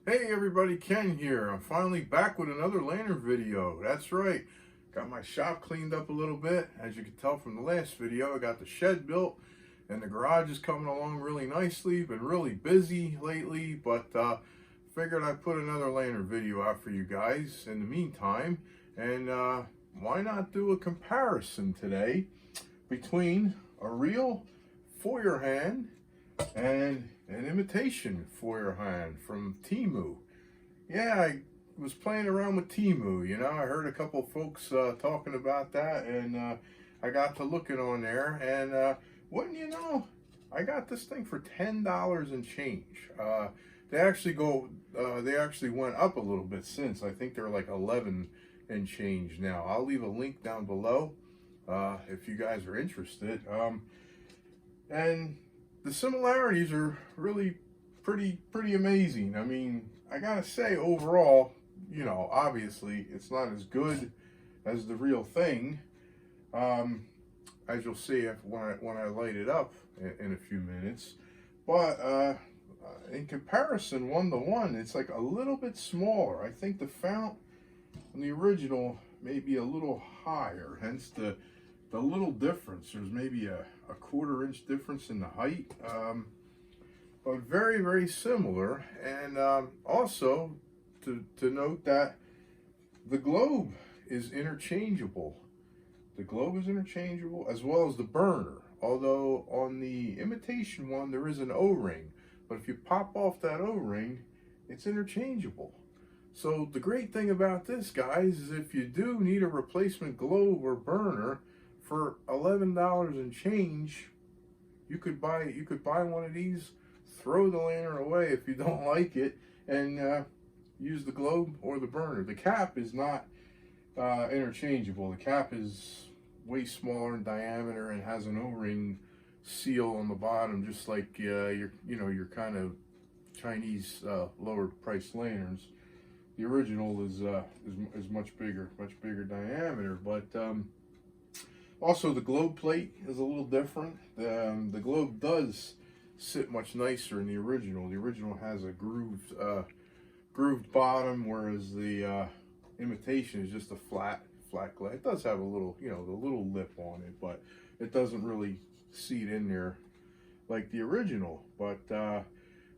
Hey everybody, Ken here. I'm finally back with another lantern video. That's right. Got my shop cleaned up a little bit. As you can tell from the last video, I got the shed built and the garage is coming along really nicely. Been really busy lately, but figured I'd put another lantern video out for you guys in the meantime. And why not do a comparison today between a real Feuerhand and an imitation Feuerhand from Teemu. Yeah, I was playing around with Teemu, you know. I heard a couple folks talking about that, and I got to looking on there, and wouldn't you know, I got this thing for $10 and change. They actually went up a little bit since. I think they're like 11 and change now. I'll leave a link down below if you guys are interested. And the similarities are really pretty amazing. I mean, I gotta say, overall, you know, obviously it's not as good as the real thing, as you'll see when I light it up in a few minutes. But in comparison, 1-to-1, it's like a little bit smaller. I think the fount on the original may be a little higher, hence the little difference. There's maybe a 1/4 inch difference in the height, but very similar. And also to note that the globe is interchangeable. The globe is interchangeable, as well as the burner, although on the imitation one there is an O-ring, but if you pop off that O-ring, it's interchangeable. So the great thing about this, guys, is if you do need a replacement globe or burner for $11 and change, you could buy one of these, throw the lantern away if you don't like it, and use the globe or the burner. The cap is not interchangeable. The cap is way smaller in diameter and has an O-ring seal on the bottom, just like your kind of Chinese lower priced lanterns. The original is much bigger diameter, but also the globe plate is a little different. The globe does sit much nicer in the original. The original has a grooved bottom, whereas the imitation is just a flat glass. It does have a little, the little lip on it, but it doesn't really seat in there like the original. But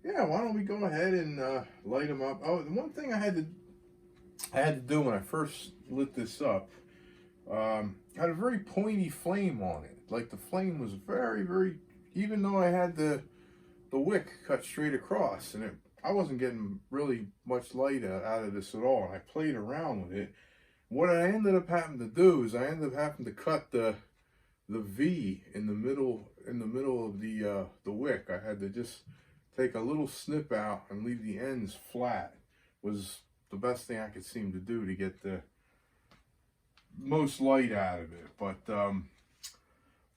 yeah, why don't we go ahead and light them up? Oh, the one thing I had to do when I first lit this up, had a very pointy flame on it. Like the flame was very, even though I had the wick cut straight across, and I wasn't getting really much light out of this at all. And I played around with it. What I ended up having to do is I ended up having to cut the V in the middle of the wick. I had to just take a little snip out and leave the ends flat. Was the best thing I could seem to do to get the most light out of it. But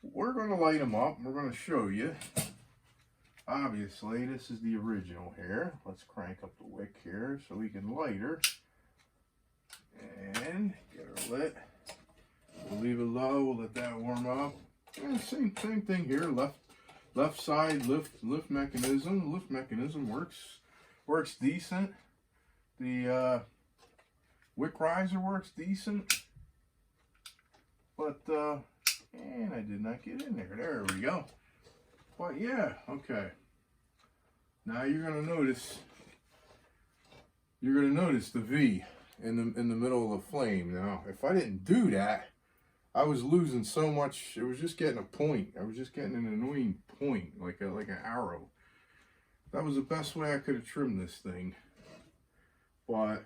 we're going to light them up. We're going to show you. Obviously, this is the original here. Let's crank up the wick here so we can light her and get her lit. We'll leave it low. We'll let that warm up. And same thing here. Left side lift mechanism. The lift mechanism works decent. The wick riser works decent. But and I did not get in there. There we go. But yeah, okay. Now you're gonna notice the V in the middle of the flame. Now, if I didn't do that, I was losing so much. It was just getting a point. I was just getting an annoying point, like an arrow. That was the best way I could have trimmed this thing. But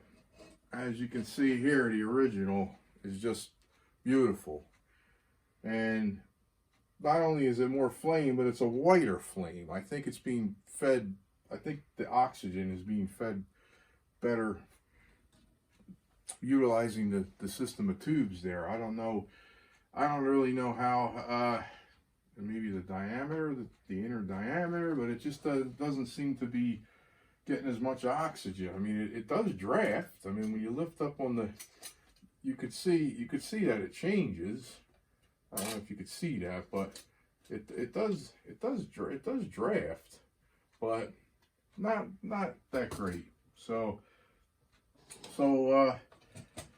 as you can see here, the original is just beautiful. And not only is it more flame, but it's a whiter flame. I think it's being fed, I think the oxygen is being fed better utilizing the system of tubes there. I don't know. I don't really know how, maybe the diameter, the inner diameter, but it just doesn't seem to be getting as much oxygen. I mean, it does draft. I mean, when you lift up on the, you could see that it changes. I don't know if you could see that, but it does draft, but not that great. So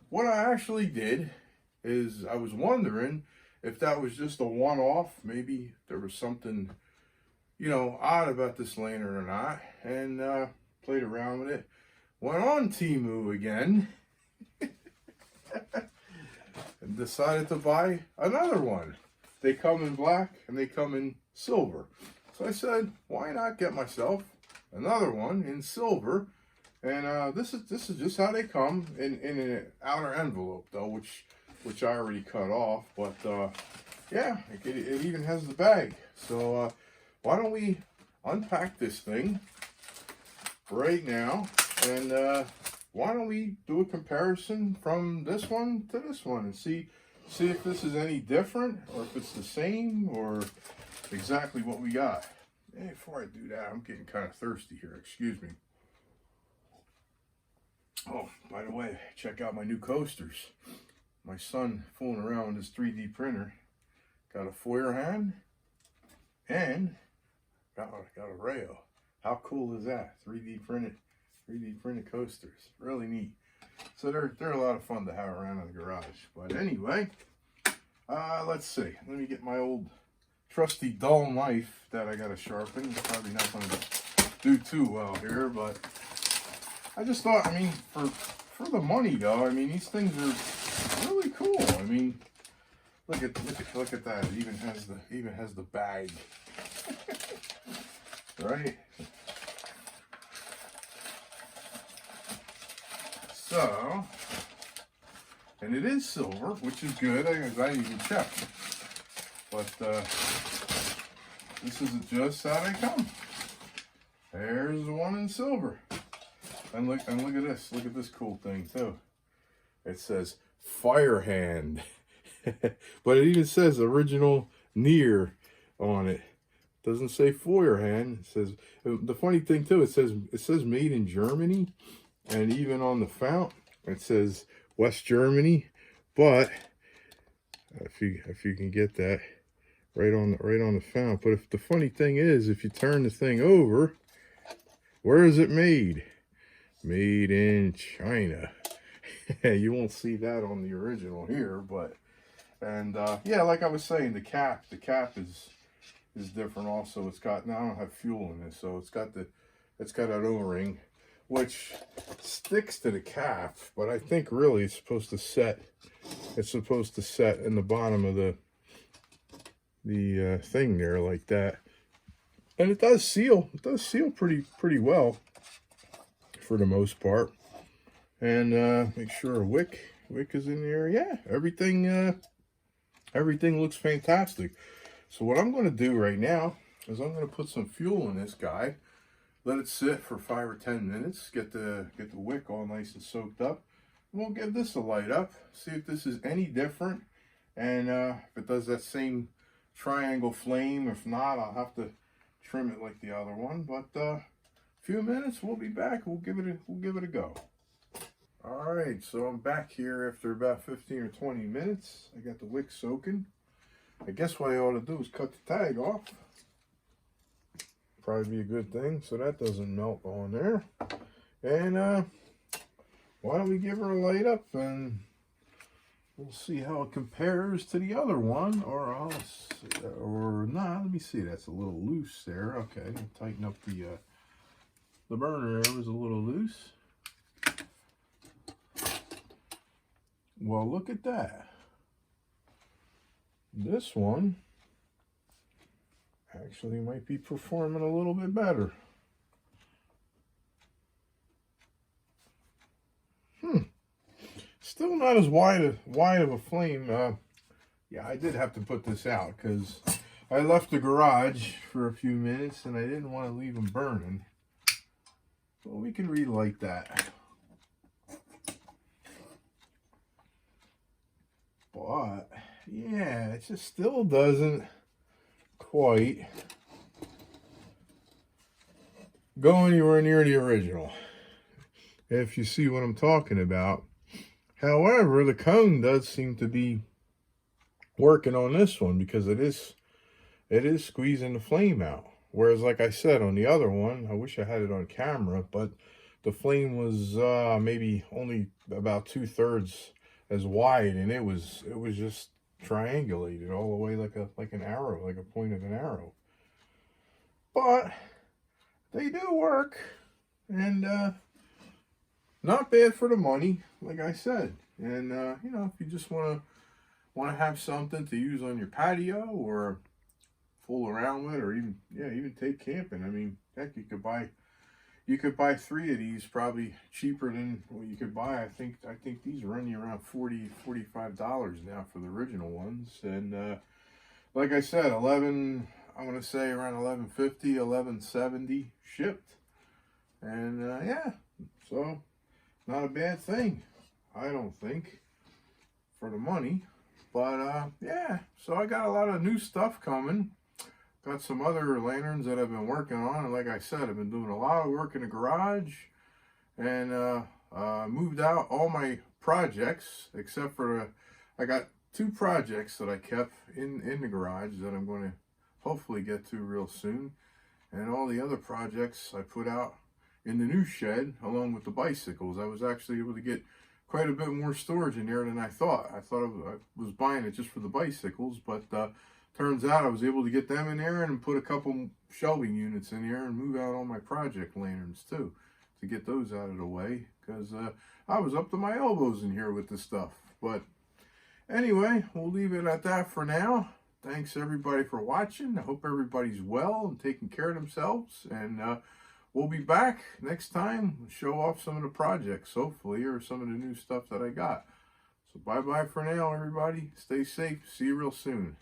what I actually did is I was wondering if that was just a one-off. Maybe there was something, you know, odd about this lantern or not, and played around with it. Went on Teemu again and decided to buy another one. They come in black and they come in silver. So I said, why not get myself another one in silver? And this is just how they come in an outer envelope, though, which I already cut off. But yeah, it even has the bag. So why don't we unpack this thing right now, and why don't we do a comparison from this one to this one and see if this is any different, or if it's the same, or exactly what we got. Hey, before I do that, I'm getting kind of thirsty here. Excuse me. Oh, by the way, check out my new coasters. My son fooling around with his 3D printer. Got a Feuerhand and got a Rayo. How cool is that? 3D printed coasters. Really neat. So they're a lot of fun to have around in the garage. But anyway, let's see. Let me get my old trusty dull knife that I gotta sharpen. It's probably not gonna do too well here, but I just thought, I mean, for the money though, I mean, these things are really cool. I mean, look at that. It even has the bag. Right? So, and it is silver, which is good. I didn't even check. But this is just how they come. There's the one in silver. And look at this. Look at this cool thing too. It says Feuerhand. But it even says original near on it. It doesn't say Feuerhand. It says, the funny thing too, it says made in Germany, and even on the fount it says West Germany. But if you can get that right on the fount. But if the funny thing is, if you turn the thing over, where is it made? Made in China. You won't see that on the original here, but yeah, like I was saying, the cap is different also. It's got, now I don't have fuel in it, so it's got that O-ring which sticks to the cap, but I think really it's supposed to set in the bottom of the thing there like that. And it does seal pretty well for the most part. And make sure a wick is in there. Yeah, everything looks fantastic. So what I'm going to do right now is I'm going to put some fuel in this guy, let it sit for 5 or 10 minutes, get the wick all nice and soaked up. And we'll give this a light up, see if this is any different, and if it does that same triangle flame. If not, I'll have to trim it like the other one. But a few minutes, we'll be back. We'll give it a go. All right, so I'm back here after about 15 or 20 minutes. I got the wick soaking. I guess what I ought to do is cut the tag off. Probably be a good thing, so that doesn't melt on there. And why don't we give her a light up, and we'll see how it compares to the other one, or not. Let me see. That's a little loose there. Okay, tighten up the burner. There was a little loose. Well, look at that. This one actually might be performing a little bit better. Still not as wide of a flame. Yeah, I did have to put this out because I left the garage for a few minutes and I didn't want to leave them burning. Well, we can relight that. But yeah, it just still doesn't quite go anywhere near the original, if you see what I'm talking about. However, the cone does seem to be working on this one, because it is squeezing the flame out. Whereas, like I said, on the other one, I wish I had it on camera, but the flame was maybe only about 2/3 as wide, and it was just triangulated all the way like an arrow, like a point of an arrow. But they do work, and not bad for the money, like I said. And you know, if you just want to have something to use on your patio or fool around with, or even take camping. I mean, heck, you could buy 3 of these probably cheaper than what you could buy. I think these run you around $45 now for the original ones. And like I said, I want to say around 1150, 1170 shipped. And yeah, so not a bad thing, I don't think, for the money. But yeah, so I got a lot of new stuff coming. Got some other lanterns that I've been working on, and like I said, I've been doing a lot of work in the garage, and moved out all my projects except for I got 2 projects that I kept in the garage that I'm going to hopefully get to real soon, and all the other projects I put out in the new shed along with the bicycles. I was actually able to get quite a bit more storage in there than I thought. I thought I was buying it just for the bicycles, but turns out I was able to get them in there and put a couple shelving units in there and move out all my project lanterns too, to get those out of the way, because I was up to my elbows in here with this stuff. But anyway, we'll leave it at that for now. Thanks everybody for watching. I hope everybody's well and taking care of themselves, and we'll be back next time, show off some of the projects, hopefully, or some of the new stuff that I got. So bye-bye for now, everybody. Stay safe. See you real soon.